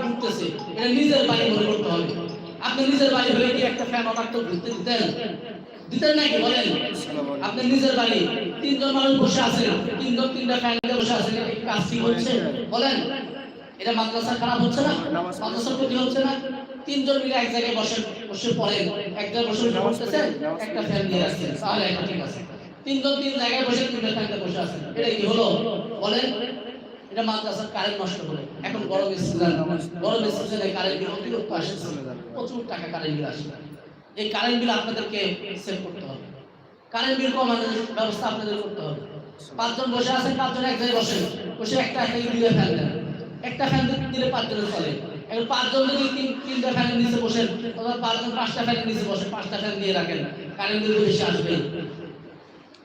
ঘুরতেছে, এটা নিজের বাড়ি মনে করতে হবে। আপনি নিজের বাড়ি হয়ে কি একটা ফ্যান অর্ডার তো ঘুরতে দিতেন নাকি বলেন? আপনি নিজের বাড়ি, তিনজন মানুষ বসে আছেন, তিনটা ফ্যান দিয়ে বসে আছেন, কাজ ঠিক হচ্ছে বলেন? এটা মাদ্রাসা খারাপ হচ্ছে না? মাদ্রাসার ক্ষতি হচ্ছে না? তিনজন মিলে এক জায়গায় বসে পড়েন, এক জায়গায় বসে পড়তেছেন, একটা ফ্যান দিয়ে আসছেন, তাহলে এটা ঠিক আছে। তিনজন তিন জায়গায় বসে তিনটা ফ্যানটা বসে আছেন, এটা কি হলো বলেন? এটা মাদ্রাসার কারেন্ট নষ্ট করে। এখন গরমের সিজনে কারেন্ট বিল অতিরিক্ত আসছে, প্রচুর টাকা কারেন্ট বিল আসে। এই কারেন্ট বিল আপনাদেরকে সেভ করতে হবে, কারেন্ট বিল কমানোর ব্যবস্থা আপনাদের করতে হবে। পাঁচজন বসে আছেন, পাঁচজন এক জায়গায় বসে একটা দুইটা ফ্যান দেন, একটা ফ্যান দিলে পাঁচজনের চলে। এখন পাঁচজন যদি তিনটা ফ্যানের নিচে বসেন, অথবা পাঁচজন পাঁচটা ফ্যানের নিচে বসেন, পাঁচটা ফ্যান দিয়ে রাখেন, কারেন্ট বিল বেশি আসবে।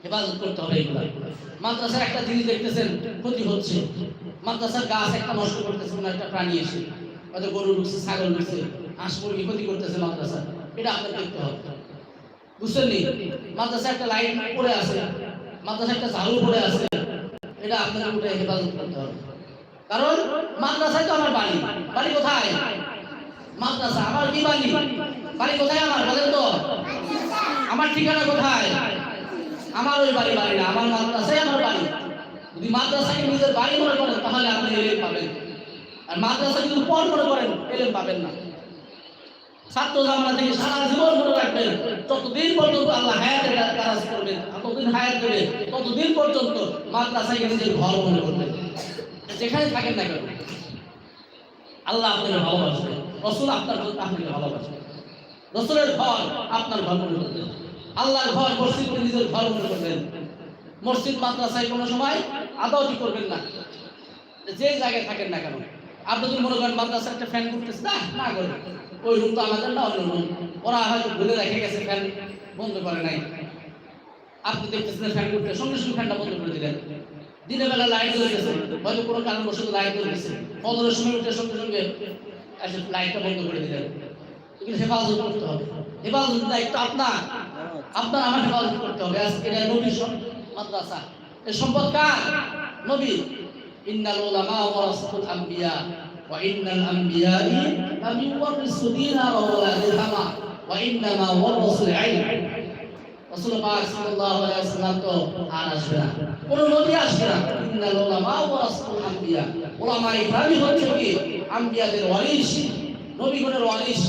হেফাজত করতে হবে এগুলা। মাদ্রাসার একটা জিনিস দেখতেছেন ক্ষতি হচ্ছে, মাদ্রাসার গাছ একটা নষ্ট করতেছে কোনো একটা প্রাণী এসে, হয়তো গরু ঢুকছে, ছাগল ঢুকছে, হাঁস মুরগি ক্ষতি করতেছে মাদ্রাসা, এটা আপনার দেখতে হবে, বুঝছেন নি? মাদ্রাসা একটা লাইট পড়ে আছে, মাদ্রাসা একটা ঝাড়ু পড়ে আছে, এটা আপনাকে উঠে হেফাজত করতে হবে। কারণ মাদ্রাসায় তো আমার বাড়ি, বাড়ি কোথায়? মাদ্রাসা। আমার কি বাড়ি? বাড়ি কোথায় আমার বলেন তো? আমার ঠিকানা কোথায়? আমার ওই বাড়ি না, আমার মাদ্রাসাই আমার বাড়ি। যদি মাদ্রাসাকে নিজের বাড়ি মনে করেন তাহলে আপনি এলেম পাবেন, আর মাদ্রাসা যদি পর মনে করেন এলেম পাবেন না। ছাত্র জামানা থেকে সারা জীবন মনে রাখবেন, যতদিন পর্যন্ত আল্লাহ হায়াতের কাজ করবেন, ততদিন হায়াত দেবে, ততদিন পর্যন্ত মাদ্রাসাকে নিজের ঘর মনে করবেন। যেখানে থাকেন না কেন, আল্লাহ আপনাকে ভালোবাসবেন, রসুল আপনাকে ভালোবাসবেন, রসুলের ঘর আপনার ঘর মনে করবেন, আল্লাহর ঘর মসজিদকে নিজের ঘর মনে করবেন। মসজিদ মাদ্রাসায় কোনো সময় আদাওয়াতি করবেন না, যে জায়গায় থাকেন না কেন। আপনি যদি মনে করেন মাদ্রাসায় একটা ফ্যান করতেছে, না করেন, ওই রুম তো আমাদের না, অন্য রুম, ওরা হয়তো ভুলে রেখে গেছে, ফ্যান বন্ধ করে নাই। আপনি দেখতেছেন ফ্যান করতে, সঙ্গে সঙ্গে ফ্যানটা বন্ধ করে দিলেন। দিনের বেলা লাইট জ্বলে গেছে, হয়তো কোনো কারণবশত লাইট জ্বলে গেছে, ফজরের সময় উঠে সঙ্গে সঙ্গে লাইটটা বন্ধ করে দিলেন। এগুলো হেফাজত করতে হবে, হেফাজতের দায়িত্ব আপনার আমার হেফাজত করতে হবে। এটা নবীর মাদ্রাসা, এর সম্পদ কার? নবী। ইন্নাল উলামা ওয়ারাসাতুল আম্বিয়া ওয়া ইন্নাল আম্বিয়া'i লাম ইউওয়ারিসু দিনারা ওয়ালা দিরহামা ওয়া ইন্নামা ওয়ারাসুল ইলম। রাসূল পাক সাল্লাল্লাহু আলাইহি ওয়াসাল্লাম তো আর আসবে না, কোন নবী আসবে না। ইন্নাল উলামা ওয়ারাসাতুল আম্বিয়া, উলামায়ে ইকরামই হচ্ছে কি আম্বিয়াদের ওয়ারিস, নবীগণের ওয়ারিস।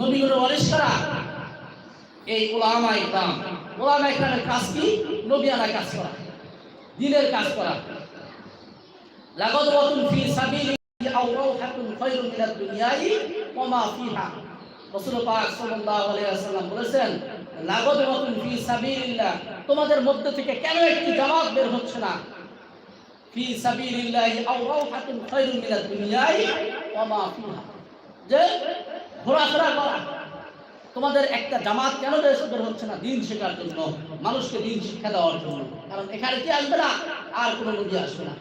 নবীগণের ওয়ারিস কারা? এই উলামায়ে ইকরাম। উলামায়ে ইকরামের কাজ কি? নবিয়ানা কাজ করা, দ্বীনের কাজ করা। লাগাদওয়াতুন ফি সাবিলিল্লাহি আও রাওহাতুন খায়রুম মিনাদ দুনিয়াই ওয়া মা ফিহা। রাসূল পাক সাল্লাল্লাহু আলাইহি ওয়াসাল্লাম বলেছেন, লাগাদওয়াতুন ফি সাবিলিল্লাহ, তোমাদের মধ্যে থেকে কেন একটি জামাত বের হচ্ছে না? ফি সাবিলিল্লাহি আও রাওহাতুন খায়রুম মিনাদ দুনিয়াই ওয়া মা ফিহা, যে ঘোরাফেরা করা, তোমাদের একটা জামাত কেন বের হচ্ছে না? দিন শেখার জন্য, মানুষকে দিন শিক্ষা দেওয়ার জন্য। কারণ এখানে কি আসবে না? আর কোনো নবী আসবে না,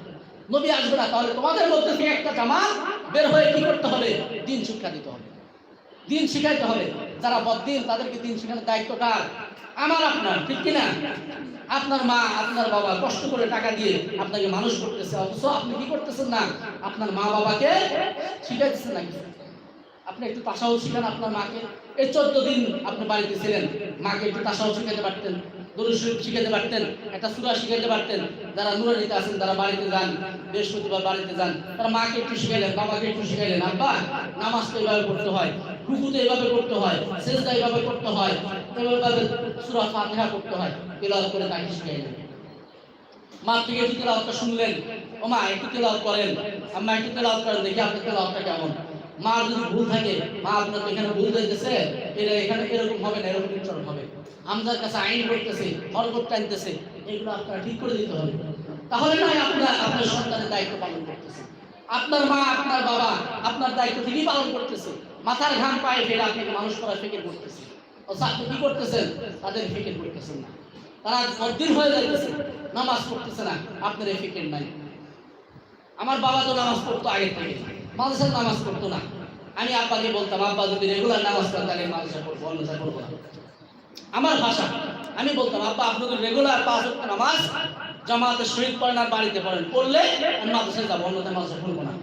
নবী আসবে না। তাহলে তোমাদের মধ্যে থেকে একটা জামাত বের হয়ে কি করতে হবে? দিন শিক্ষা দিতে হবে, দিন শিখাইতে হবে। যারা বদ্দিন তাদেরকে দিন শেখানোর দায়িত্ব কার? আমার, আপনার, ঠিক কিনা? আপনার মা আপনার বাবা কষ্ট করে টাকা দিয়ে আপনাকে মানুষ করতেছে, অথচ আপনি কি করতেছেন না? আপনার মা বাবাকে শিখাইতেছেন না কিছু। আপনি একটু তাসাউদ শিখান আপনার মাকে। এই 14 দিন আপনি বাড়িতে ছিলেন, মাকে একটু তাসাউদ শিখাতে পারতেন, দরুদ শরীফ শিখাতে পারতেন, একটা সূরা শিখাতে পারতেন। যারা নুরানিতে আছেন, যারা বাড়িতে যান, বৃহস্পতিবার বাড়িতে যান, তারা মাকে একটু শিখাইলেন, বাবাকে একটু শিখাইলেন, আব্বা নামাজ তো এইভাবে পড়তে হয়, রুকু তো এইভাবে করতে হয়, সিজদা এইভাবে করতে হয়, এইভাবে সূরা ফাতিহা করতে হয়, তেলাওয়াত করে তাকে শিখাইলেন। মা থেকে একটু তেলাওয়াতটা শুনলেন, ও মা একটু তেলাওয়াত করেন, আম্মা একটু তেলাওয়াত করেন, দেখি আপনার তেলাওয়াতটা কেমন। মা যদি ভুল থাকে, মা আপনার এখানে ভুল দিতেছে, এটা এখানে এরকম হবে না, এরকম উচ্চারণ হবে, হামজার কাছে আইন করতেছে, হরকত টানতেছে, এগুলো আপনার ঠিক করে দিতে হবে। তাহলে নয় আপনার সন্তানের দায়িত্ব পালন করতেছে। আপনার মা আপনার বাবা আপনার দায়িত্ব ঠিকই পালন করতেছে, মাথার ঘাম পায়ে ফেলে আপনাকে মানুষ করার ফিকির করতেছে। আপনি কি করতেছেন? তাদের ফিকির করতেছেন না, তারা বদ্দিন হয়ে যাইতেছে, নামাজ পড়তেছে না, আপনার এই ফিকির নাই। আমার বাবা তো নামাজ পড়তো আগে থেকে, মাদ্রাসায় নামাজ পড়তো না। আমি আব্বাকে বলতাম, আব্বা যদি রেগুলার নামাজ পড়েন তাহলে মাদ্রাসা পড়বো, অন্যথায় পড়বো না। আমার ভাষা, আমি বলতাম, আব্বা আপনি যদি রেগুলার 5 ওয়াক্ত নামাজ জামাতের শহীদ পড়েন আর বাড়িতে পড়েন, পড়লে আমি মাদ্রাসায় যাবো, অন্যথায় মাদ্রাসা পড়বো না।